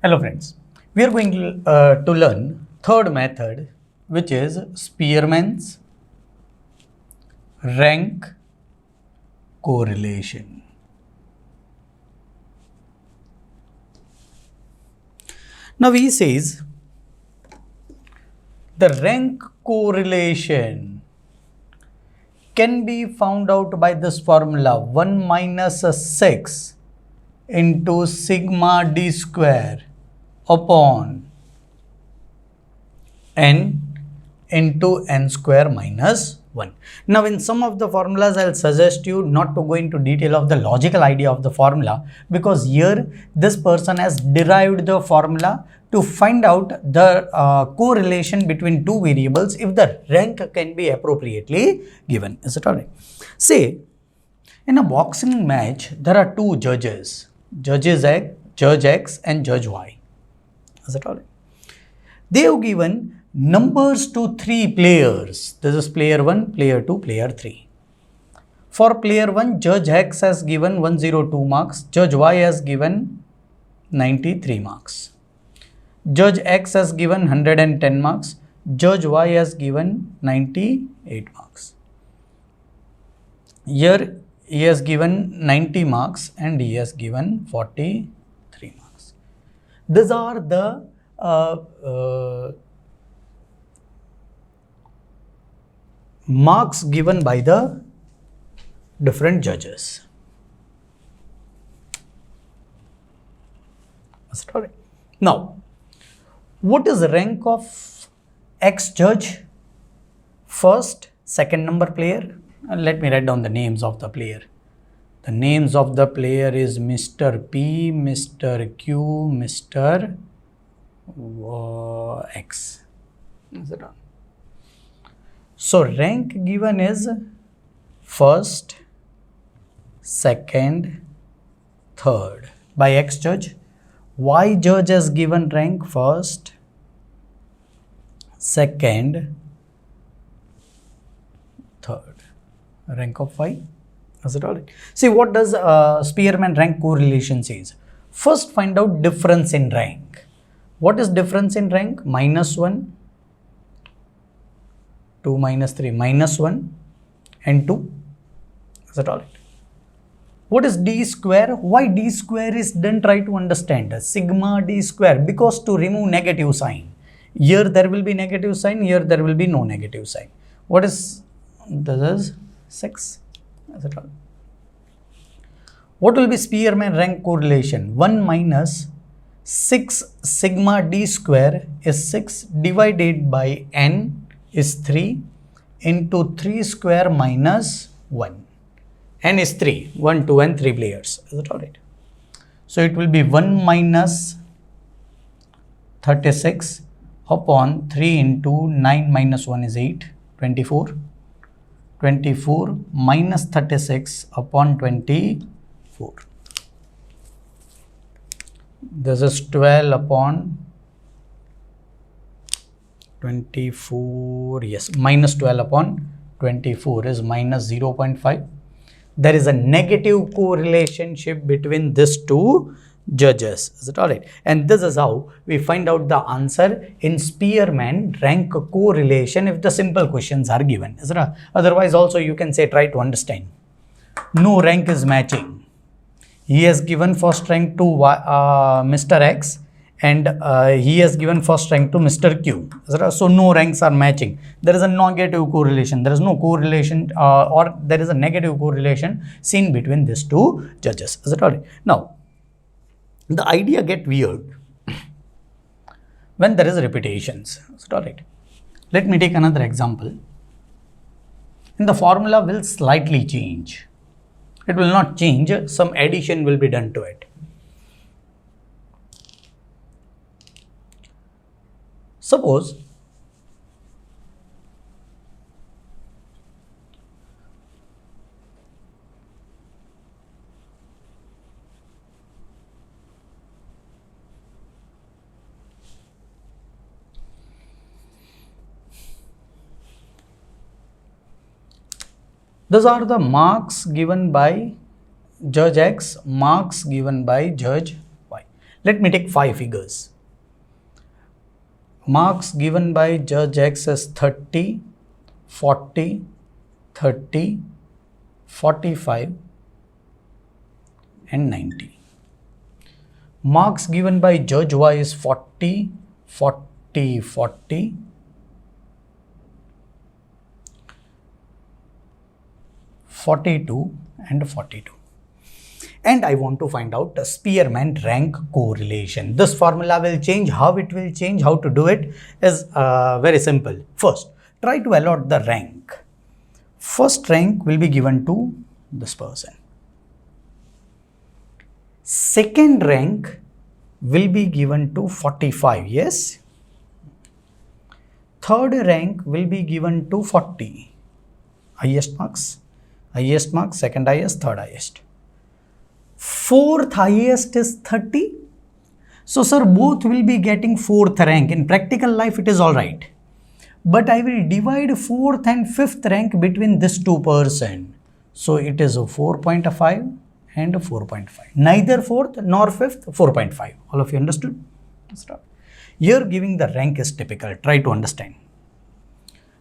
Hello friends, we are going to learn third method, which is Spearman's rank correlation. Now he says the rank correlation can be found out by this formula 1 minus 6 into sigma d square upon n into n square minus 1. Now in some of the formulas I'll suggest you not to go into detail of the logical idea of the formula, because here this person has derived the formula to find out the correlation between two variables if the rank can be appropriately given. Is it alright? Say in a boxing match there are two judges, Judge X and Judge Y. Is it alright? They have given numbers to three players. This is player 1, player 2, player 3. For player 1, Judge X has given 102 marks, Judge Y has given 93 marks. Judge X has given 110 marks, Judge Y has given 98 marks. Here he has given 90 marks and he has given 43 marks. These are the marks given by the different judges. Now, what is the rank of X judge? First, second number player. Let me write down the names of the player. The names of the player is Mr. P, Mr. Q, Mr. X. Is it on? So rank given is first, second, third by X judge. Y judge has given rank first, second, third. Rank of Y. Is it alright? See, what does Spearman rank correlation says? First, find out difference in rank. What is difference in rank? -1, 2 minus 3, -1 and 2. Is that all right? What is d square? Why d square is done? Try to understand. Sigma d square, because to remove negative sign. Here there will be negative sign, here there will be no negative sign. What is this? Is 6. Is that all? What will be Spearman rank correlation? 1 minus 6 sigma d square is 6 divided by n is 3 into 3 square minus 1. N is 3, 1, 2 and 3 players. Is that alright? So it will be 1 minus 36 upon 3 into 9 minus 1 is 8, 24. 24 minus 36 upon 24. This is 12 upon 24, yes, minus 12 upon 24 is minus 0.5. There is a negative correlation between these two judges. Is it alright? And this is how we find out the answer in Spearman rank correlation if the simple questions are given. Is it right? Otherwise also you can say try to understand. No rank is matching. He has given first rank to Mr. X and he has given first rank to Mr. Q. So no ranks are matching. There is a negative correlation. There is no correlation or there is a negative correlation seen between these two judges. Is it alright? Now, the idea get weird when there is repetitions. Is it alright? Let me take another example. And the formula will slightly change. It will not change. Some addition will be done to it. Suppose those are the marks given by Judge X, marks given by Judge Y. Let me take 5 figures. Marks given by Judge X as 30, 40, 30, 45 and 90. Marks given by Judge Y is 40, 40, 40, 42 and 42. And I want to find out the Spearman rank correlation. This formula will change. How it will change, how to do it is very simple. First, try to allot the rank. First rank will be given to this person. Second rank will be given to 45, yes. Third rank will be given to 40. Highest marks, second highest, third highest. Fourth highest is 30. So sir, both will be getting fourth rank. In practical life it is alright. But I will divide fourth and fifth rank between this two person. So it is a 4.5 and a 4.5. Neither fourth nor fifth, 4.5. All of you understood? Stop. Here giving the rank is typical. Try to understand.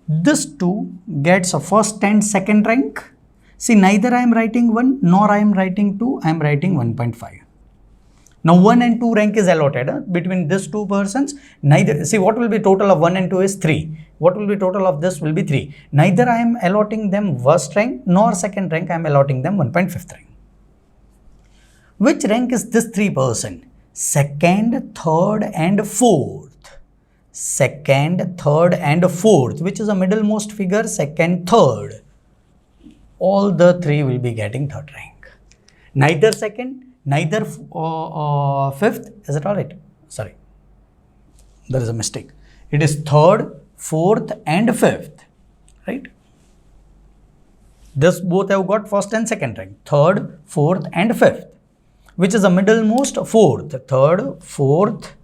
This 2 gets a first and second rank. See, neither I am writing 1 nor I am writing 2, I am writing 1.5. Now 1 and 2 rank is allotted between these two persons. Neither, see what will be total of 1 and 2 is 3. What will be total of this will be 3. Neither I am allotting them first rank nor second rank, I am allotting them 1.5th rank. Which rank is this 3 person? Second, third and fourth. Second, third and fourth, which is a middlemost figure, second, third. All the 3 will be getting third rank. Neither second, neither fifth. Is it alright? Sorry, there is a mistake. It is third, fourth and fifth, right? This both have got first and second rank. Third, fourth and fifth, which is a middlemost fourth. Third, fourth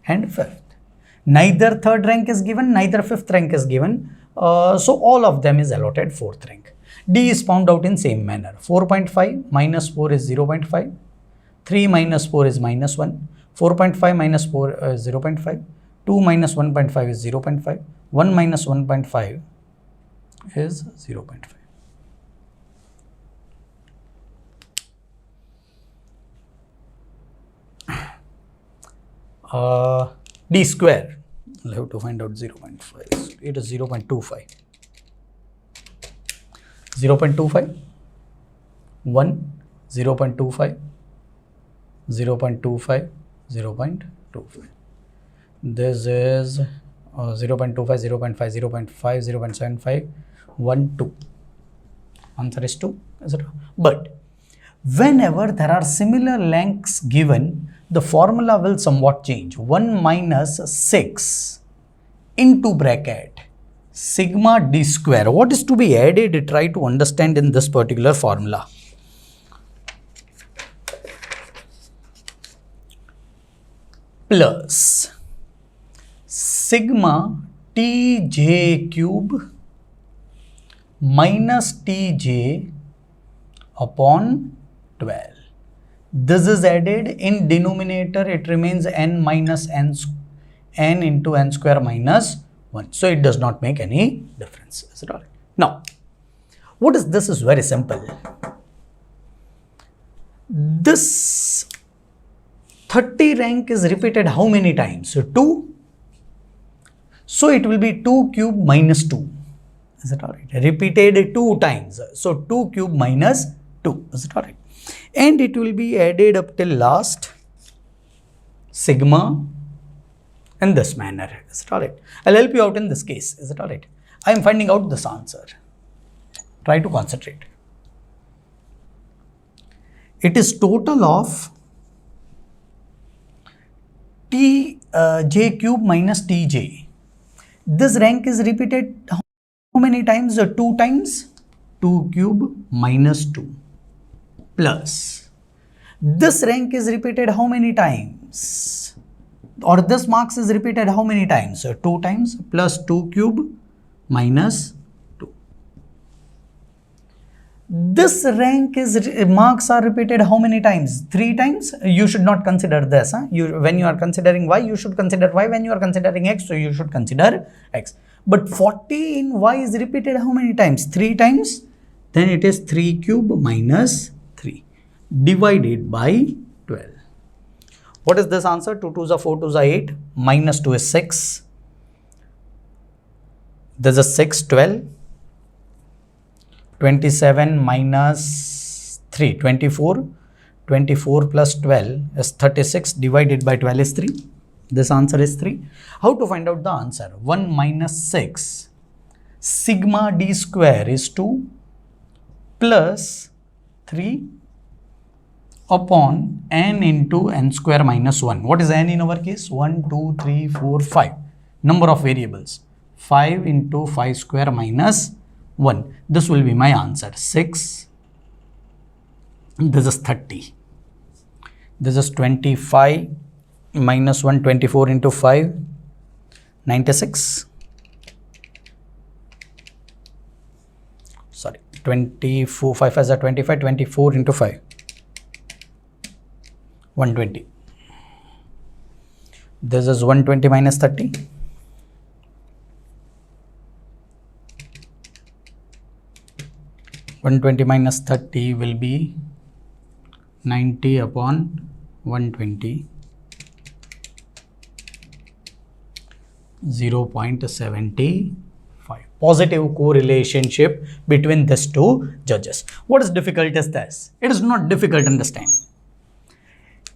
and fifth. Neither third rank is given, neither fifth rank is given. So all of them is allotted fourth rank. D is found out in same manner. 4.5 minus 4 is 0.5. 3 minus 4 is minus 1. 4.5 minus 4 is 0.5. 2 minus 1.5 is 0.5. 1 minus 1.5 is 0.5. D square, I'll have to find out 0.5. It is 0.25. 0.25, 1, 0.25, 0.25, 0.25. This is 0.25, 0.5, 0.5, 0.75, 1, 2. Answer is 2. Is it? But whenever there are similar lengths given, the formula will somewhat change. 1 minus 6 into bracket sigma d square. What is to be added? Try to understand in this particular formula. Plus sigma tj cube minus tj upon 12. This is added in denominator. It remains n minus n into n square minus 1. So it does not make any difference. Is it all right? Now, what is this? Is very simple. This 30 rank is repeated how many times? So 2. So it will be 2 cube minus 2. Is it all right? Repeated 2 times. So 2 cube minus 2. Is it all right? And it will be added up till last sigma in this manner. Is it alright? I'll help you out in this case. Is it alright? I am finding out this answer. Try to concentrate. It is total of j cube minus tj. This rank is repeated how many times? 2 times. 2 cube minus 2 plus. This rank is repeated how many times? Or this marks is repeated how many times? 2 times plus 2 cube minus 2. This rank is marks are repeated how many times? 3 times. You should not consider this. When you are considering y, you should consider y. When you are considering x, so you should consider x. But 40 in y is repeated how many times? 3 times. Then it is 3 cube minus 3 divided by 12. What is this answer? 2 2s are 4 2s are 8. Minus 2 is 6. This is 6, 12. 27 minus 3, 24. 24 plus 12 is 36. Divided by 12 is 3. This answer is 3. How to find out the answer? 1 minus 6 sigma d square is 2 plus 3 upon n into n square minus 1. What is n in our case? 1, 2, 3, 4, 5. Number of variables. 5 into 5 square minus 1. This will be my answer. 6. This is 30. This is 25 minus 1, 24 into 5, 96. Sorry, 24, 5 as a 25, 24 into 5, 120. This is 120 minus 30. Minus 30 will be 90 upon 120, 0.75. Positive correlationship between these two judges. What is difficult is this? It is not difficult to understand.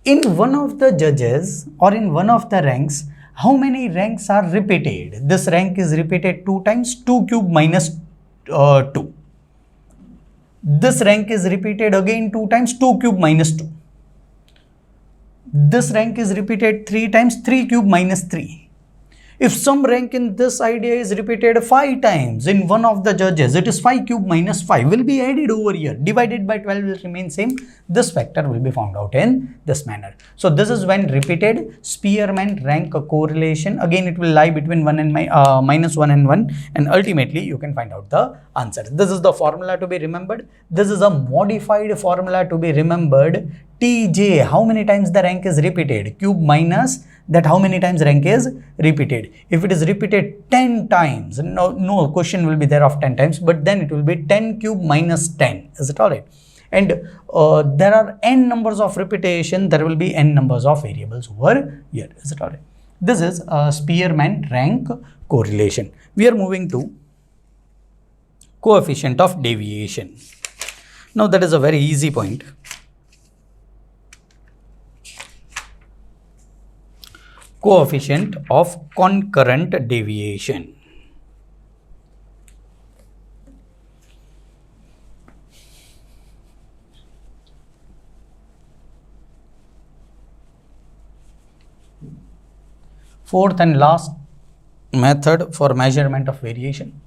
In one of the judges or in one of the ranks, how many ranks are repeated? This rank is repeated 2 times, 2 cube minus 2. This rank is repeated again 2 times, 2 cube minus 2. This rank is repeated 3 times, 3 cube minus 3. If some rank in this idea is repeated 5 times in one of the judges, it is 5 cube minus 5 will be added over here. Divided by 12 will remain same. This factor will be found out in this manner. So this is when repeated Spearman rank correlation. Again, it will lie between 1 and minus 1 and 1, and ultimately you can find out the answer. This is the formula to be remembered. This is a modified formula to be remembered. Tj, how many times the rank is repeated? Cube minus that how many times rank is repeated. If it is repeated 10 times, no question will be there of 10 times, but then it will be 10 cube minus 10. Is it alright? And there are n numbers of repetition, there will be n numbers of variables over here. Is it alright? This is Spearman rank correlation. We are moving to coefficient of deviation. Now that is a very easy point. Coefficient of concurrent deviation. Fourth and last method for measurement of variation.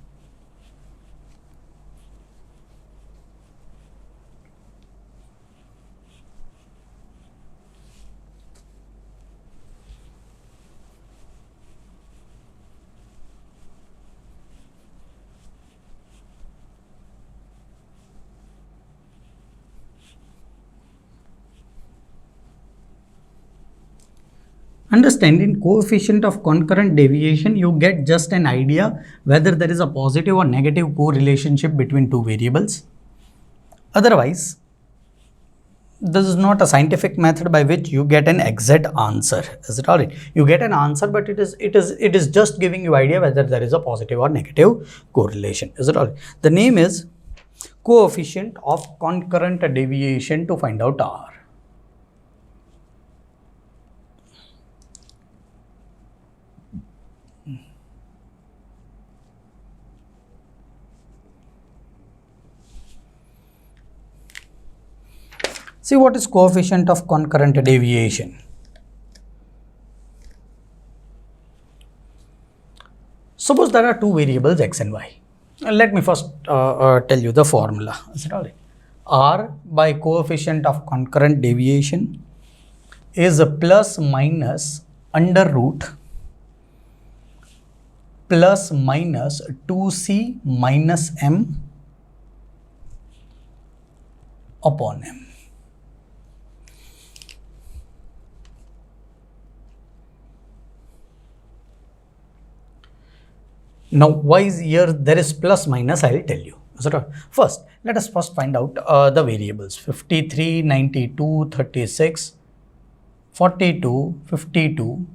Understanding coefficient of concurrent deviation, you get just an idea whether there is a positive or negative correlationship between two variables. Otherwise, this is not a scientific method by which you get an exact answer. Is it alright? You get an answer, but it is just giving you idea whether there is a positive or negative correlation. Is it alright? The name is coefficient of concurrent deviation to find out R. See what is coefficient of concurrent deviation. Suppose there are two variables x and y. Let me first tell you the formula. Is it alright? R by coefficient of concurrent deviation is a plus minus under root plus minus 2c minus m upon m. Now, why is here there is plus minus, I will tell you. So, first, let us first find out the variables 53, 92, 36, 42, 52.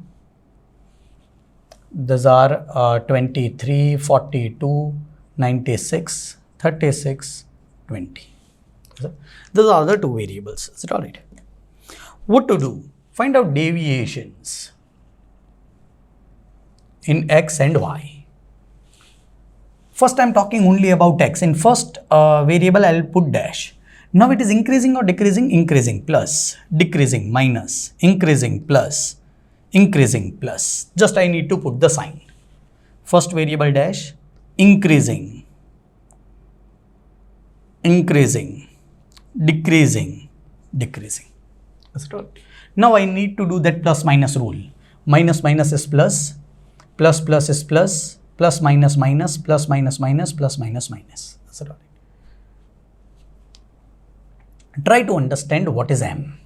These are 23, 42, 96, 36, 20. So, those are the two variables. Is it alright? What to do? Find out deviations in x and y. First, I am talking only about x. In first variable, I will put dash. Now, it is increasing or decreasing? Increasing, plus, decreasing, minus, increasing, plus, increasing, plus. Just I need to put the sign. First variable dash, increasing, increasing, decreasing, decreasing. Now, I need to do that plus minus rule. Minus minus is plus, plus plus is plus, plus minus minus, plus minus minus, plus minus minus. That's it. Try to understand what is m.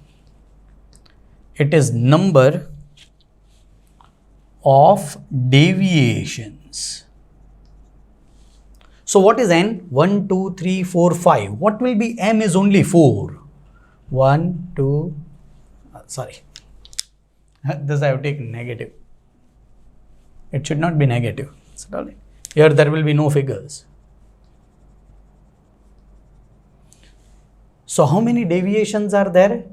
It is number of deviations. So what is n? 1, 2, 3, 4, 5. What will be m is only 4. 1, 2, sorry. This I have taken negative. It should not be negative. Here there will be no figures. So how many deviations are there?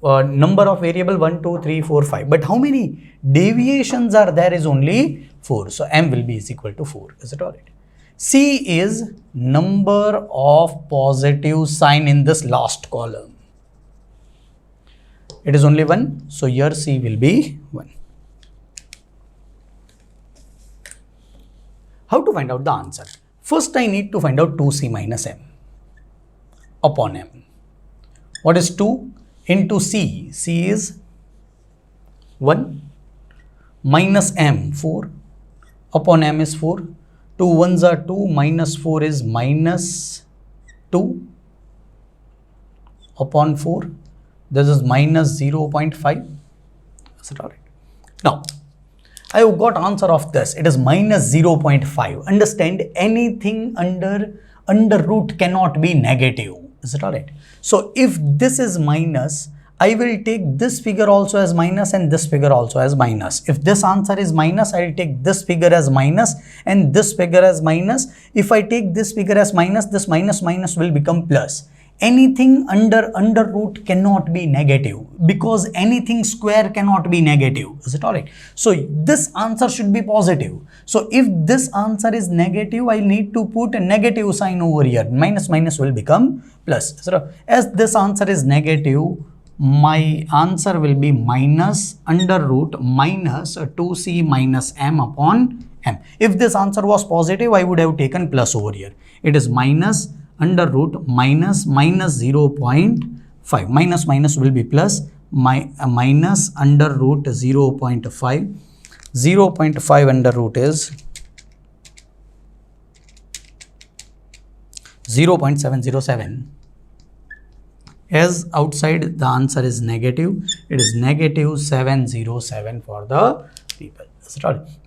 Number of variable 1, 2, 3, 4, 5. But how many deviations are there is only 4. So m will be is equal to 4. Is it alright? C is number of positive sign in this last column. It is only 1. So here C will be 1. How to find out the answer? First, I need to find out 2c minus m upon m. What is 2 into c? C is 1 minus m, 4 upon m is 4. 2 1s are 2, minus 4 is minus 2 upon 4. This is minus 0.5. Is it alright? Now, I have got answer of this. It is minus 0.5. Understand, anything under root cannot be negative. Is it alright? So if this is minus, I will take this figure also as minus and this figure also as minus. If this answer is minus, I will take this figure as minus and this figure as minus. If I take this figure as minus, this minus minus will become plus. Anything under root cannot be negative because anything square cannot be negative. Is it alright? So this answer should be positive. So if this answer is negative, I need to put a negative sign over here. Minus minus will become plus. So as this answer is negative, my answer will be minus under root minus 2c minus m upon m. If this answer was positive, I would have taken plus over here. It is minus under root minus 0.5. Minus minus will be plus, minus under root 0.5. 0.5 under root is 0.707. As outside the answer is negative, it is negative 707 for the people.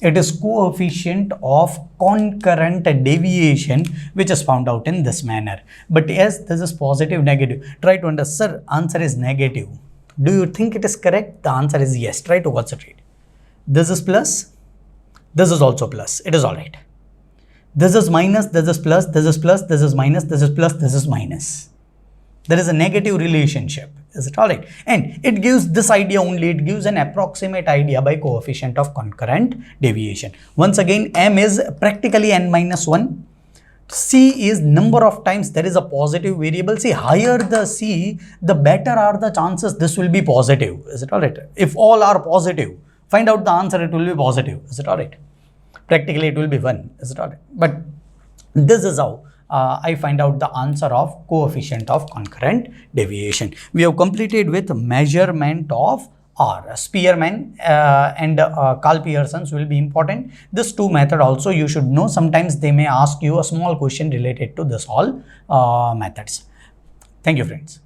It is coefficient of concurrent deviation which is found out in this manner. But yes, this is positive, negative. Try to understand, sir, answer is negative. Do you think it is correct? The answer is yes. Try to concentrate. This is plus, this is also plus. It is alright. This is minus, this is plus, this is plus, this is minus, this is plus, this is minus. There is a negative relationship. Is it alright? And it gives this idea only. It gives an approximate idea by coefficient of concurrent deviation. Once again, m is practically n minus 1. C is number of times there is a positive variable. See, higher the C, the better are the chances this will be positive. Is it alright? If all are positive, find out the answer, it will be positive. Is it alright? Practically it will be 1. Is it alright? But this is how I find out the answer of coefficient of concurrent deviation. We have completed with measurement of R. Spearman and Carl Pearson's will be important. This two method also you should know. Sometimes they may ask you a small question related to this all methods. Thank you, friends.